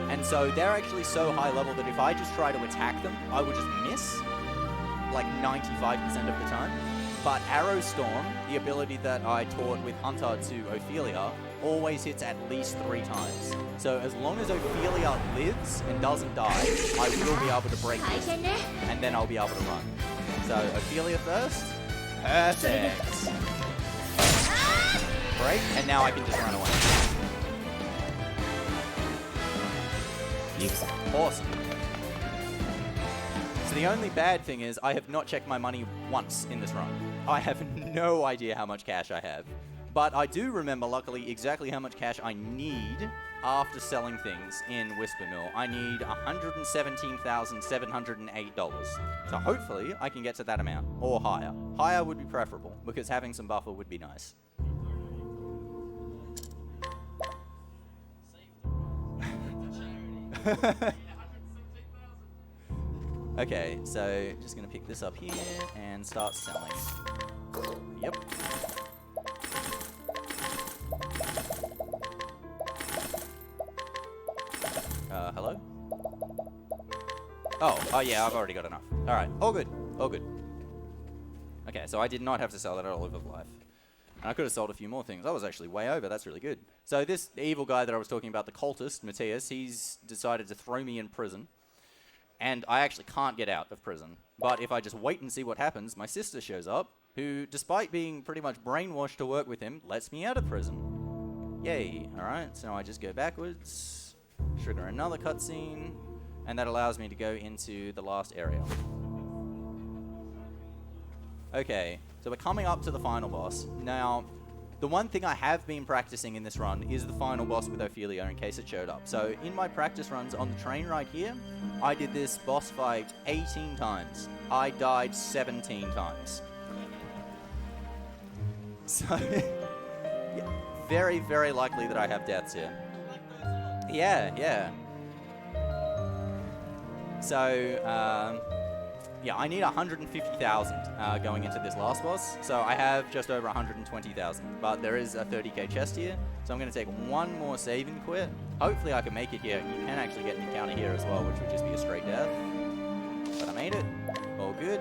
And so they're actually so high level that if I just try to attack them, I will just miss, like 95% of the time. But Arrow Storm, the ability that I taught with Hunter to Ophilia, always hits at least 3 times. So as long as Ophilia lives and doesn't die, I will be able to break this, and then I'll be able to run. So Ophilia first. Perfect. Break, and now I can just run away. Awesome. So the only bad thing is I have not checked my money once in this run. I have no idea how much cash I have. But I do remember, luckily, exactly how much cash I need after selling things in Whisper Mill. I need $117,708. So hopefully I can get to that amount, or higher. Higher would be preferable, because having some buffer would be nice. Okay, so just gonna pick this up here and start selling. Yep. Hello? Oh yeah, I've already got enough. Alright, all good, all good. Okay, so I did not have to sell that at all over life. And I could have sold a few more things. I was actually way over. That's really good. So this evil guy that I was talking about, the cultist, Matthias, he's decided to throw me in prison. And I actually can't get out of prison. But if I just wait and see what happens, my sister shows up, who, despite being pretty much brainwashed to work with him, lets me out of prison. Yay. Alright, so I just go backwards, trigger another cutscene, and that allows me to go into the last area. Okay, so we're coming up to the final boss. Now, the one thing I have been practicing in this run is the final boss with Ophilia in case it showed up. So in my practice runs on the train right here, I did this boss fight 18 times. I died 17 times. So, yeah, very, very likely that I have deaths here. Yeah. So, yeah, I need 150,000 going into this last boss. So I have just over 120,000. But there is a 30k chest here. So I'm going to take one more save and quit. Hopefully I can make it here. You can actually get an encounter here as well, which would just be a straight death. But I made it. All good.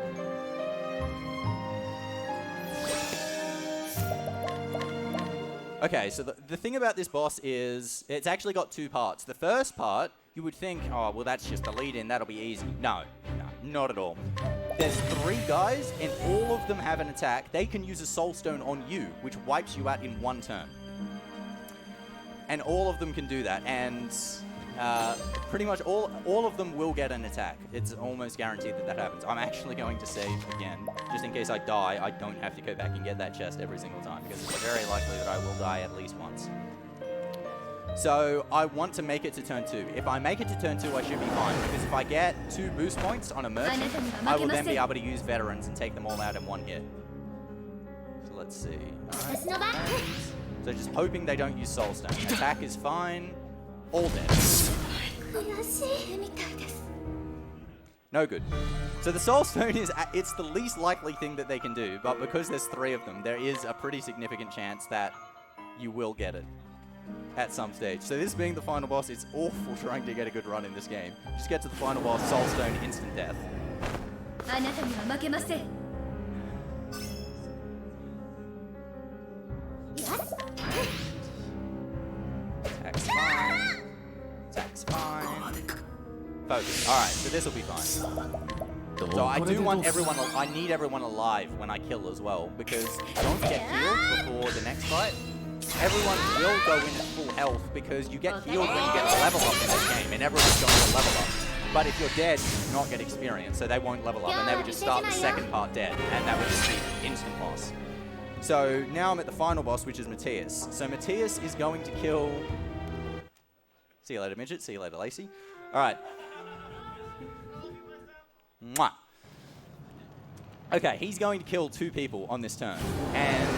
Okay, so the thing about this boss is it's actually got 2 parts. The first part, you would think, oh, well, that's just a lead-in. That'll be easy. No, not at all. There's 3 guys, and all of them have an attack. They can use a Soul Stone on you, which wipes you out in 1 turn. And all of them can do that. And pretty much all of them will get an attack. It's almost guaranteed that that happens. I'm actually going to save again, just in case I die. I don't have to go back and get that chest every single time, because it's very likely that I will die at least once. So I want to make it to turn 2. If I make it to turn 2, I should be fine, because if I get 2 boost points on a merchant, I will then be able to use veterans and take them all out in one hit. So let's see. All right. So just hoping they don't use Soulstone. Attack is fine. All dead. No good. So the Soulstone it's the least likely thing that they can do, but because there's 3 of them, there is a pretty significant chance that you will get it at some stage. So this being the final boss, it's awful trying to get a good run in this game. Just get to the final boss, Soulstone, instant death. Attack's fine. Attack's fine. Focus. Alright, so this will be fine. So I do want everyone, I need everyone alive when I kill as well, because don't get healed before the next fight. Everyone will go in at full health, because you get healed when you get a level up in this game, and everyone's going to level up. But if you're dead, you do not get experience, so they won't level up, and they would just start the second part dead, and that would just be instant loss. So now I'm at the final boss, which is Matthias. So Matthias is going to kill... See you later, Midget. See you later, Lacey. All right. Mwah. Okay, he's going to kill 2 people on this turn. And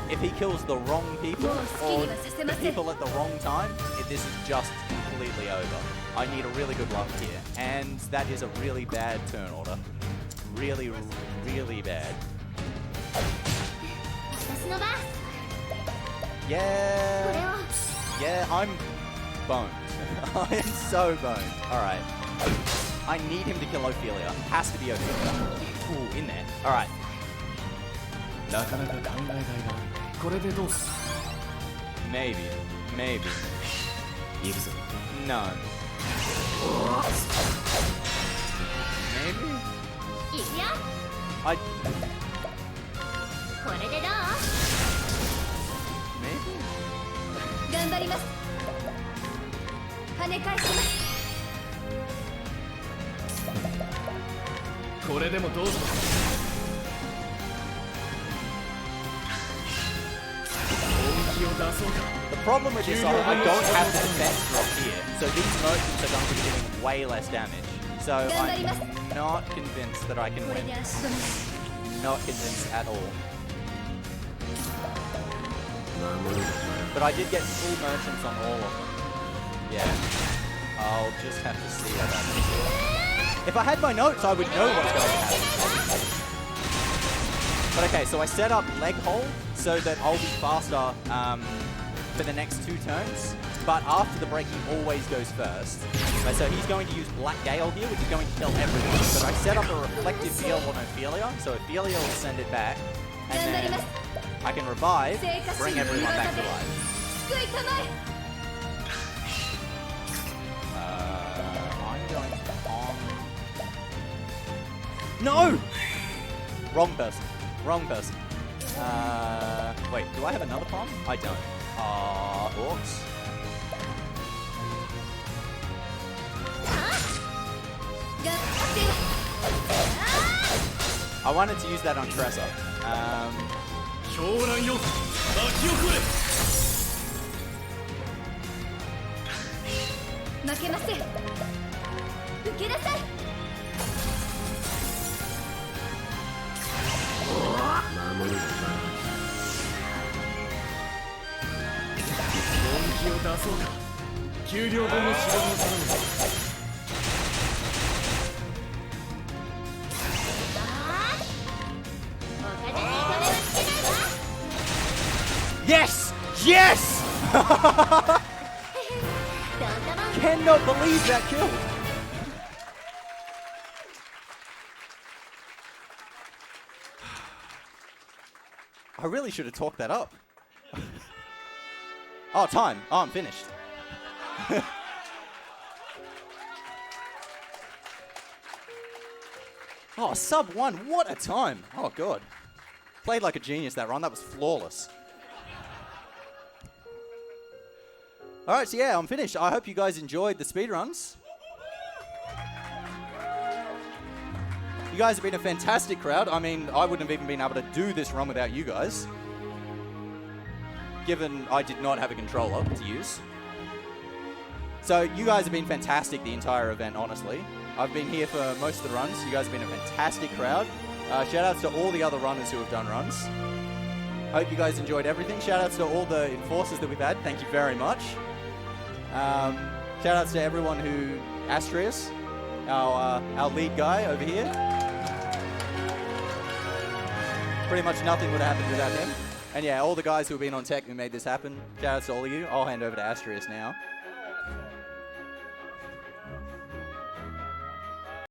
if he kills the wrong people, or the people at the wrong time, this is just completely over. I need a really good luck here. And that is a really bad turn order. Really, really bad. Yeah. Yeah, I'm boned. I am so boned. Alright. I need him to kill Ophilia. Has to be Ophilia. Ooh, in there. Alright. Maybe. Maybe. No. Maybe? Maybe? The problem with this, I don't have the defense drop here, so these merchants are going to be doing way less damage. So I'm not convinced that I can win. Not convinced at all. But I did get full merchants on all of them. Yeah. I'll just have to see what happens. If I had my notes, I would know what's going to happen. But okay, so I set up leg hold so that I'll be faster for the next 2 turns. But after the break, he always goes first. So he's going to use Black Gale here, which is going to kill everyone. But I set up a reflective field on Ophilia, so Ophilia will send it back. And then I can revive, bring everyone back to life. I'm going to on... No! Wrong person. Wrong person. Wait, do I have another palm? I don't. Orcs. I wanted to use that on Tressa. Yes! Yes! Cannot believe that kill. I really should have talked that up. Oh, time. Oh, I'm finished. Oh, sub 1. What a time. Oh, God. Played like a genius that run. That was flawless. All right, so yeah, I'm finished. I hope you guys enjoyed the speedruns. You guys have been a fantastic crowd. I mean, I wouldn't have even been able to do this run without you guys, given I did not have a controller to use. So you guys have been fantastic the entire event, honestly. I've been here for most of the runs. You guys have been a fantastic crowd. Shout outs to all the other runners who have done runs. Hope you guys enjoyed everything. Shout outs to all the enforcers that we've had. Thank you very much. Shout outs to everyone who, Astrius, our lead guy over here. Pretty much nothing would have happened without him. And yeah, all the guys who have been on tech who made this happen. Shout outs to all of you. I'll hand over to Astrius now.